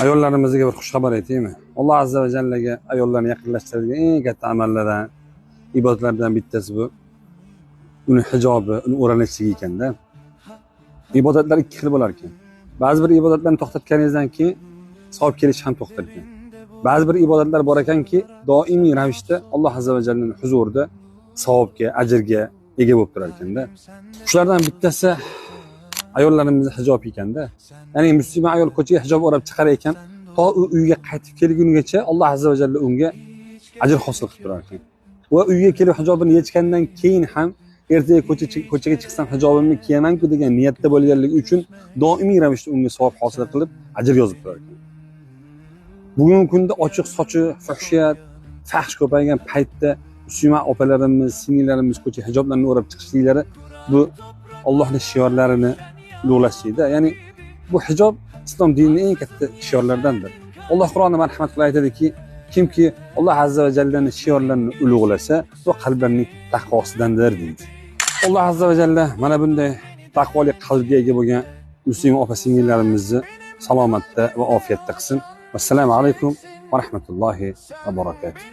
Ayollarimizga bir xushxabar aytaymi? Alloh azza va jallaga ayollarni yaqinlashtiradigan eng katta amallardan, ibodatlardan bittasi bu. Uni hijobi, uni o'ranishligi ekanda. Ibodatlar ikki xil bo'lar ekan. Ba'zi bir ibodatlarni to'xtatganingizdan keyin savob kelish ham to'xtar ekan. Ba'zi bir ibodatlar bor ekanki, doimiy ravishda Alloh azza va jallaning huzurida savobga, ajrga ega bo'lib turar ekanda. Shulardan bittasi ayollarimiz hijob ekanda. Ya'ni musulmon ayol ko'chaga hijob o'rab chiqar ekan, to u uyga qaytib kelgunigacha Alloh azza va jalla unga ajr hosil qilib turar ekan. Va uyga kelib hijobini yechgandan keyin ham ertaga ko'chaga chiqsam hijobimni kiyaman-ku degan niyatda bo'lganligi uchun doimiy ravishda unga savob hosil qilib ajr yozib turar ekan. Bugungi kunda ochiq sochiq, fuhshiyat, fahsh ko'paygan paytda musulmon opalarimiz, singillarimiz ko'chaga hijoblarni o'rab chiqishliklari bu Allohning shiorlarini ulug'lashlikda. Ya'ni bu hijob islom dinining eng katta shiorlaridandir. Alloh Qur'onda marhamat qilib aytadiki, kimki Alloh azza va jallaning shiorlarini ulug'lasa, bu qalblarning taqvosidandir deydi. Alloh azza va jalla mana bunday taqvoli qalbga ega bo'lgan musulmon opa singillarimizni salomatda va ofiyatda qilsin. Assalomu alaykum va rahmatullohi va barakatuh.